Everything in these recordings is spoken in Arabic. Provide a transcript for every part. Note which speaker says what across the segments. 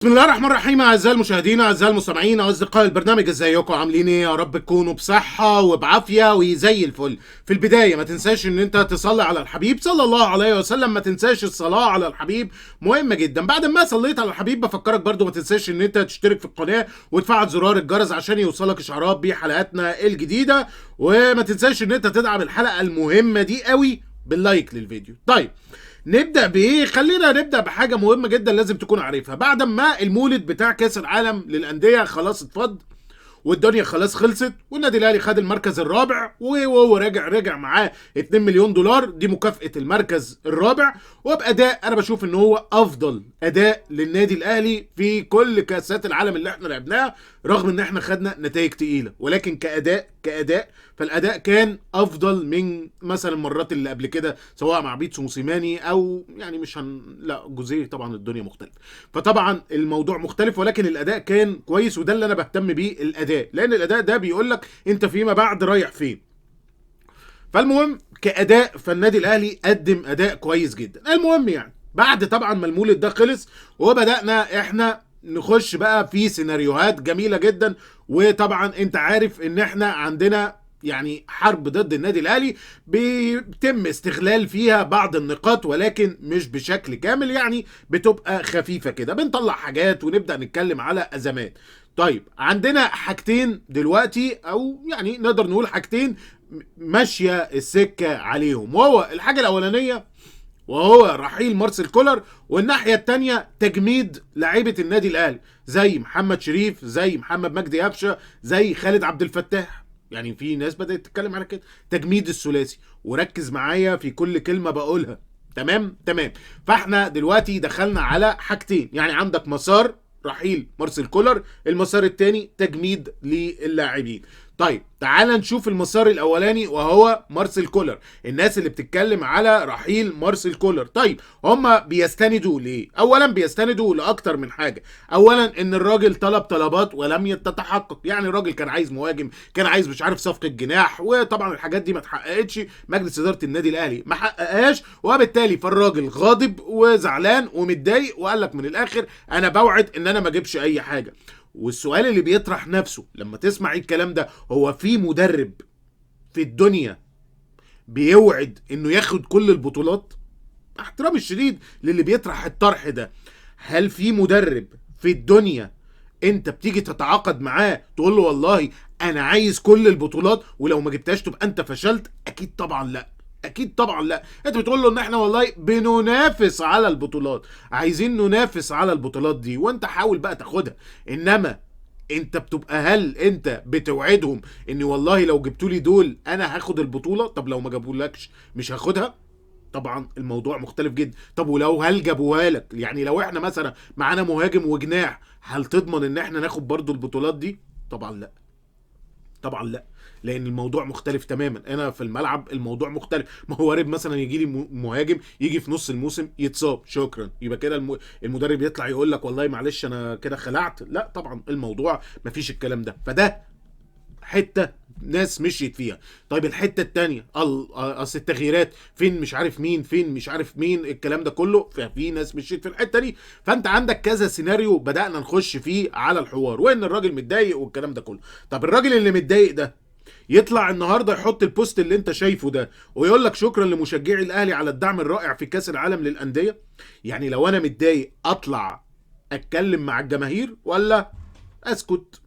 Speaker 1: بسم الله الرحمن الرحيم. اعزائي المشاهدين، اعزائي المستمعين، اصدقاء البرنامج، ازيكم؟ عاملين ايه؟ يا رب تكونوا بصحه وبعافيه وزي الفل. في البدايه ما تنساش ان انت تصلي على الحبيب صلى الله عليه وسلم. ما تنساش الصلاه على الحبيب، مهمه جدا. بعد ما صليت على الحبيب بفكرك برضو ما تنساش ان انت تشترك في القناه وتفعل زرار الجرس عشان يوصلك اشعارات بحلقاتنا الجديده. وما تنساش ان انت تدعم الحلقه المهمه دي قوي باللايك للفيديو. طيب، نبدأ بإيه؟ خلينا نبدأ بحاجة مهمة جدا لازم تكون عارفها. بعد ما المولد بتاع كأس العالم للأندية خلاص اتفض والدنيا خلاص خلصت، والنادي الاهلي خد المركز الرابع وهو رجع معاه 2 مليون دولار، دي مكافأة المركز الرابع. وبأداء انا بشوف ان هو افضل اداء للنادي الاهلي في كل كاسات العالم اللي احنا لعبناها، رغم ان احنا خدنا نتائج تقيلة، ولكن كأداء فالاداء كان افضل من مثلا المرات اللي قبل كده، سواء مع بيتسو موسيماني او يعني لا جوزيه، طبعا الدنيا مختلفة. فطبعا الموضوع مختلف، ولكن الاداء كان كويس، وده اللي انا بهتم بيه، الاداء، لان الاداء ده بيقول لك انت فيما بعد رايح فين. فالمهم كاداء، فالنادي الاهلي قدم اداء كويس جدا. المهم يعني بعد طبعا ما المولد ده خلص وبدانا احنا نخش بقى في سيناريوهات جميله جدا. وطبعا انت عارف ان احنا عندنا يعني حرب ضد النادي الاهلي بيتم استغلال فيها بعض النقاط، ولكن مش بشكل كامل، يعني بتبقى خفيفه كده، بنطلع حاجات ونبدا نتكلم على ازمات. طيب، عندنا حاجتين دلوقتي، او يعني نقدر نقول حاجتين ماشيه السكه عليهم، وهو الحاجه الاولانيه وهو رحيل مارسيل كولر، والناحيه الثانيه تجميد لعيبه النادي الاهلي زي محمد شريف، زي محمد مجدي قفشه، زي خالد عبد الفتاح. يعني في ناس بدات تتكلم على كده، تجميد الثلاثي. وركز معايا في كل كلمه بقولها، تمام. فاحنا دلوقتي دخلنا على حاجتين، يعني عندك مسار رحيل مارسيل كولر، المسار الثاني تجميد للاعبين. طيب تعال نشوف المسار الاولاني وهو مارسيل كولر. الناس اللي بتتكلم على رحيل مارسيل كولر، طيب هم بيستندوا ليه؟ اولا بيستندوا لاكتر من حاجه. اولا ان الراجل طلب طلبات ولم تتحقق، يعني الراجل كان عايز مهاجم، كان عايز مش عارف صفقه جناح، وطبعا الحاجات دي ما اتحققتش، مجلس اداره النادي الاهلي ما حققهاش، وبالتالي فالراجل غاضب وزعلان ومتضايق، وقال لك من الاخر انا بوعد ان انا ما اجيبش اي حاجه. والسؤال اللي بيطرح نفسه لما تسمع الكلام ده، هو في مدرب في الدنيا بيوعد انه ياخد كل البطولات؟ احترامي الشديد للي بيطرح الطرح ده، هل في مدرب في الدنيا انت بتيجي تتعاقد معاه تقول له والله انا عايز كل البطولات ولو ما جبتهاش تبقى انت فشلت؟ اكيد طبعا لا، اكيد طبعا لا. انت بتقول له ان احنا والله بننافس على البطولات، عايزين ننافس على البطولات دي وانت حاول بقى تاخدها. انما انت بتبقى، هل انت بتوعدهم ان والله لو جبتوا لي دول انا هاخد البطوله؟ طب لو ما جابولكش مش هاخدها؟ طبعا الموضوع مختلف جدا. طب ولو هل جابوها لك، يعني لو احنا مثلا معانا مهاجم وجناح، هل تضمن ان احنا ناخد برضو البطولات دي؟ طبعا لا، طبعا لا. لان الموضوع مختلف تماما. انا في الملعب الموضوع مختلف. ما هو وارد مثلا يجي لي مهاجم يجي في نص الموسم يتصاب، شكرا، يبقى كده المدرب يطلع يقول لك والله معلش انا كده خلعت؟ لا طبعا، الموضوع مفيش الكلام ده. فده حته ناس مشيت فيها. طيب الحته الثانيه، اصل التغييرات فين مش عارف مين، فين مش عارف مين، الكلام ده كله، ففي ناس مشيت في الحته دي. فانت عندك كذا سيناريو بدانا نخش فيه على الحوار، وان الراجل متضايق والكلام ده كله. طب الراجل اللي متضايق ده يطلع النهارده يحط البوست اللي انت شايفه ده ويقول لك شكرا لمشجعي الاهلي على الدعم الرائع في كاس العالم للانديه؟ يعني لو انا متضايق اطلع اتكلم مع الجماهير ولا اسكت،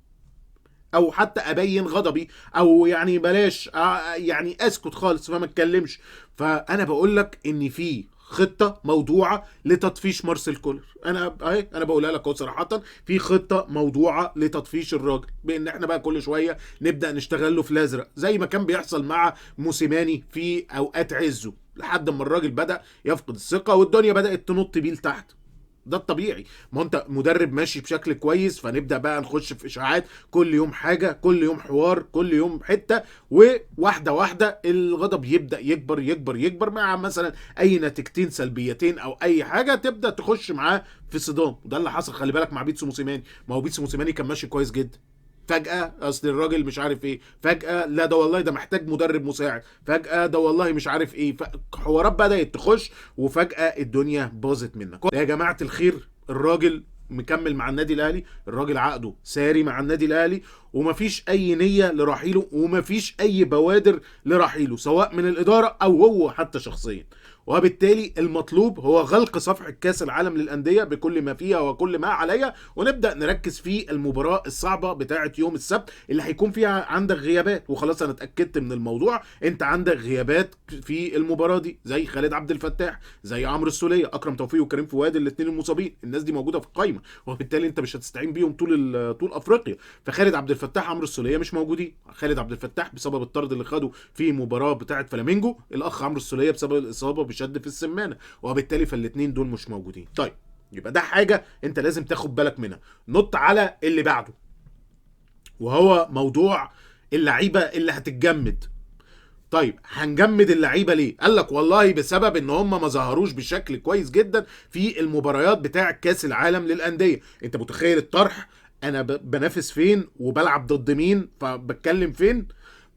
Speaker 1: او حتى ابين غضبي، او يعني بلاش يعني اسكت خالص فما اتكلمش؟ فانا بقول لك ان في خطه موضوعه لتطفيش مارسيل كولر. انا بقولها لك اهو صراحه، في خطه موضوعه لتطفيش الراجل، بان احنا بقى كل شويه نبدا نشتغل له في الازرق زي ما كان بيحصل مع موسيماني في اوقات عزه، لحد ما الراجل بدا يفقد الثقه والدنيا بدات تنط بيه لتحت. ده الطبيعي. ما انت مدرب ماشي بشكل كويس، فنبدا بقى نخش في اشاعات كل يوم حاجه، كل يوم حوار، كل يوم حته، وواحده واحده الغضب يبدا يكبر يكبر يكبر مع مثلا اي نتيجتين سلبيتين او اي حاجه تبدا تخش معاه في صدام. وده اللي حصل، خلي بالك، مع بيتسو موسيماني. ما هو بيتسو موسيماني كان ماشي كويس جدا، فجأة اصل الراجل مش عارف ايه، فجأة لا ده والله ده محتاج مدرب مساعد، فجأة ده والله مش عارف ايه، حوارات بدأت تخش، وفجأة الدنيا باظت منك. يا جماعة الخير، الراجل مكمل مع النادي الاهلي، الراجل عقده ساري مع النادي الاهلي، ومفيش اي نيه لرحيله، ومفيش اي بوادر لرحيله سواء من الاداره او هو حتى شخصيا. وبالتالي المطلوب هو غلق صفحة كاس العالم للأندية بكل ما فيها وكل ما عليها، ونبدأ نركز في المباراة الصعبة بتاعة يوم السبت اللي هيكون فيها عندك غيابات. وخلاص أنا اتأكدت من الموضوع، أنت عندك غيابات في المباراة دي زي خالد عبد الفتاح، زي عمرو السولية، أكرم توفيق وكريم فؤاد، الاثنين المصابين. الناس دي موجودة في القايمة، وبالتالي أنت مش هتستعين بيهم طول أفريقيا. فخالد عبد الفتاح، عمرو السولية مش موجودين. خالد عبد الفتاح بسبب الطرد اللي خده في مباراة بتاعة فلامينجو، الأخ عمرو السولية بسبب الإصابة بشد في السمانه، وبالتالي فالاثنين دول مش موجودين. طيب يبقى ده حاجه انت لازم تاخد بالك منها. نط على اللي بعده، وهو موضوع اللعيبه اللي هتتجمد. طيب هنجمد اللعيبه ليه؟ قال لك والله بسبب ان هم ما ظهروش بشكل كويس جدا في المباريات بتاع كاس العالم للانديه. انت متخيل الطرح؟ انا بنافس فين وبلعب ضد مين، فبتكلم فين؟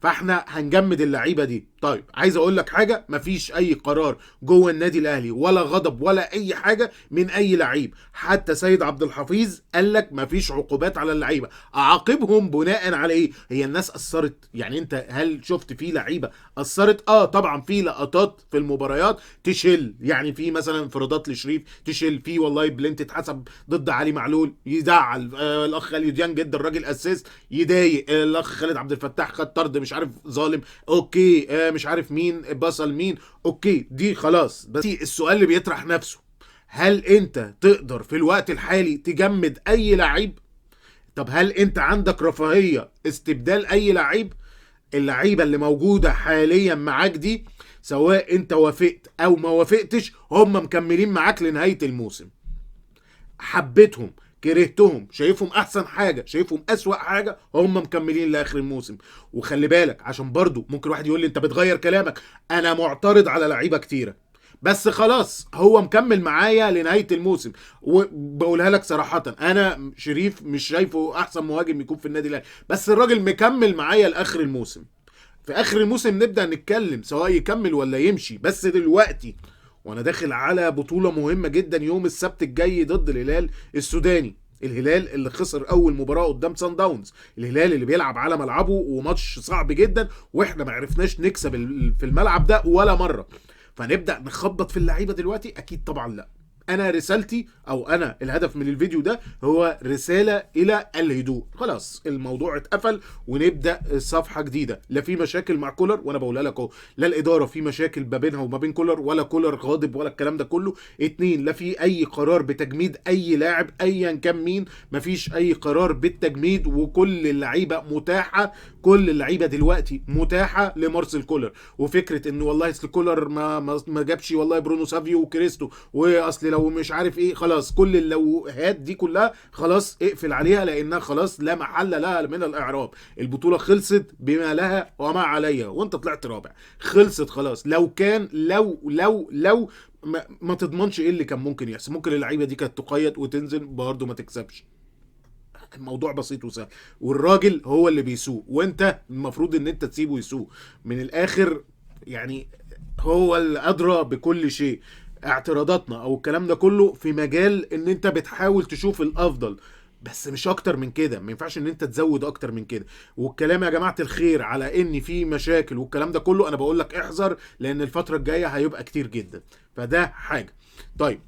Speaker 1: فاحنا هنجمد اللعيبه دي. طيب عايز اقول لك حاجه، مفيش اي قرار جوه النادي الاهلي ولا غضب ولا اي حاجه من اي لعيب. حتى سيد عبد الحفيظ قال لك مفيش عقوبات على اللعيبه. اعاقبهم بناء على ايه؟ هي الناس اثرت؟ يعني انت هل شفت في لعيبه اثرت؟ طبعا في لقطات في المباريات تشل، يعني في مثلا انفرادات لشريف تشل، في والله بلنت اتحسب ضد علي معلول يزعل، الاخ خالد ديان جدا الراجل اسيست يضايق، الاخ خالد عبد الفتاح خد طرد مش عارف ظالم، اوكي، مش عارف مين بصل مين، اوكي دي خلاص. بس السؤال اللي بيطرح نفسه، هل انت تقدر في الوقت الحالي تجمد اي لعيب؟ طب هل انت عندك رفاهية استبدال اي لعيب؟ اللعيبة اللي موجودة حاليا معاك دي سواء انت وافقت او ما وافقتش هم مكملين معاك لنهاية الموسم. حبيتهم، كرهتهم، شايفهم احسن حاجه، شايفهم اسوأ حاجه، هم مكملين لاخر الموسم. وخلي بالك عشان برضو ممكن واحد يقول لي انت بتغير كلامك، انا معترض على لعيبه كتيره بس خلاص هو مكمل معايا لنهايه الموسم. وبقولها لك صراحه، انا شريف مش شايفه احسن مهاجم يكون في النادي الاهلي، بس الراجل مكمل معايا لاخر الموسم. في اخر الموسم نبدا نتكلم سواء يكمل ولا يمشي. بس دلوقتي وانا داخل على بطولة مهمة جدا يوم السبت الجاي ضد الهلال السوداني، الهلال اللي خسر اول مباراة قدام سان داونز، الهلال اللي بيلعب على ملعبه وماتش صعب جدا، واحنا ما عرفناش نكسب في الملعب ده ولا مرة. فنبدأ نخبط في اللعيبة دلوقتي؟ اكيد طبعا لا. انا رسالتي او انا الهدف من الفيديو ده هو رسالة الى الهدوء. خلاص الموضوع اتقفل ونبدأ صفحة جديدة. لا في مشاكل مع كولر، وانا بقولها لك اهو، لا الادارة في مشاكل ما بينها وما بين كولر، ولا كولر غاضب ولا الكلام ده كله. اتنين، لا في اي قرار بتجميد اي لاعب ايا كان مين، مفيش اي قرار بالتجميد، وكل اللعيبة متاحة، كل اللعيبة دلوقتي متاحة لمارسيل كولر. وفكرة ان والله اصل كولر ما جابش والله برونو سافيو وكريستو، واصل لو مش عارف ايه، خلاص كل اللوهات دي كلها خلاص اقفل عليها، لانها خلاص لا محل لها من الاعراب. البطوله خلصت بما لها وما عليها، وانت طلعت رابع، خلصت خلاص. لو كان لو ما تضمنش ايه اللي كان ممكن يحصل. ممكن اللعيبه دي كانت تقيد وتنزل برضه ما تكسبش. الموضوع بسيط وسهل، والراجل هو اللي بيسوق، وانت المفروض ان انت تسيبه يسوق من الاخر. يعني هو الادرى بكل شيء. اعتراضاتنا او الكلام ده كله في مجال ان انت بتحاول تشوف الافضل، بس مش اكتر من كده. ما ينفعش ان انت تزود اكتر من كده. والكلام يا جماعه الخير على ان في مشاكل والكلام ده كله، انا بقول لك احذر، لان الفتره الجايه هيبقى كتير جدا. فده حاجه. طيب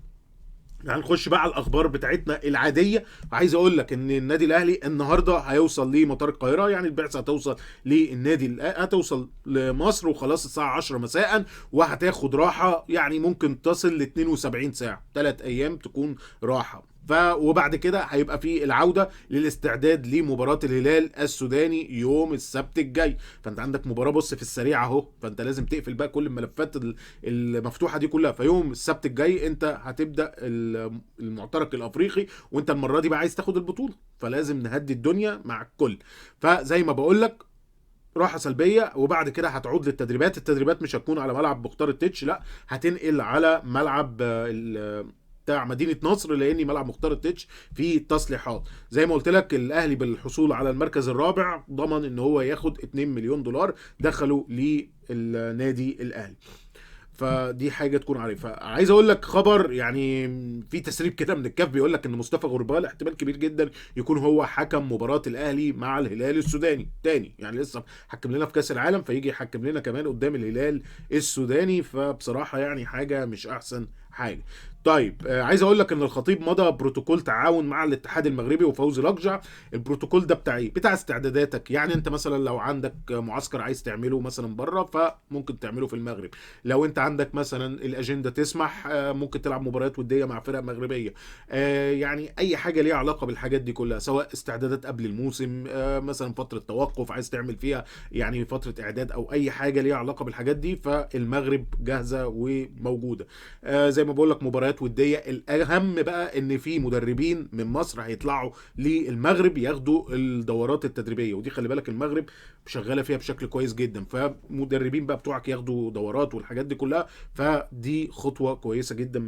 Speaker 1: هنخش بقى على الاخبار بتاعتنا العاديه. عايز اقول لك ان النادي الاهلي النهارده هيوصل لمطار القاهره، يعني البعثه هتوصل للنادي، هتوصل لمصر وخلاص الساعه 10 مساء، وهتاخد راحه يعني ممكن تصل ل 72 ساعه، 3 ايام تكون راحه. وبعد كده هيبقى في العوده للاستعداد لمباراه الهلال السوداني يوم السبت الجاي. فانت عندك مباراه، بص في السريع اهو، فانت لازم تقفل بقى كل الملفات المفتوحه دي كلها. فيوم السبت الجاي انت هتبدا المعترك الافريقي، وانت المره دي بقى عايز تاخد البطوله، فلازم نهدي الدنيا مع الكل. فزي ما بقول لك راحه سلبيه، وبعد كده هتعود للتدريبات. التدريبات مش هتكون على ملعب مختار التتش، لا هتنقل على ملعب بتاع مدينه نصر، لان ملعب مختار التتش فيه تصليحات. زي ما قلت لك الاهلي بالحصول على المركز الرابع ضمن ان هو ياخد 2 مليون دولار دخلوا للنادي الاهلي. فدي حاجه تكون عارفها. عايز اقول لك خبر يعني في تسريب كده من الكاف، بيقول لك ان مصطفى غربال احتمال كبير جدا يكون هو حكم مباراه الاهلي مع الهلال السوداني تاني، يعني لسه حكم لنا في كاس العالم فيجي يحكم لنا كمان قدام الهلال السوداني، فبصراحه يعني حاجه مش احسن حاجه. طيب عايز اقول لك ان الخطيب مضى بروتوكول تعاون مع الاتحاد المغربي وفوزي لقجع. البروتوكول ده بتاع ايه؟ بتاع استعداداتك، يعني انت مثلا لو عندك معسكر عايز تعمله مثلا بره فممكن تعمله في المغرب. لو انت عندك مثلا الاجنده تسمح ممكن تلعب مباريات وديه مع فرق مغربيه. يعني اي حاجه ليها علاقه بالحاجات دي كلها، سواء استعدادات قبل الموسم، مثلا فتره توقف عايز تعمل فيها يعني فتره اعداد، او اي حاجه ليها علاقه بالحاجات دي، فالمغرب جاهزه وموجوده. زي ما بقول لك مباريات وديه. الاهم بقى ان في مدربين من مصر هيطلعوا للمغرب ياخدوا الدورات التدريبيه، ودي خلي بالك المغرب شغاله فيها بشكل كويس جدا، فمدربين بقى بتوعك ياخدوا دورات والحاجات دي كلها، فدي خطوه كويسه جدا.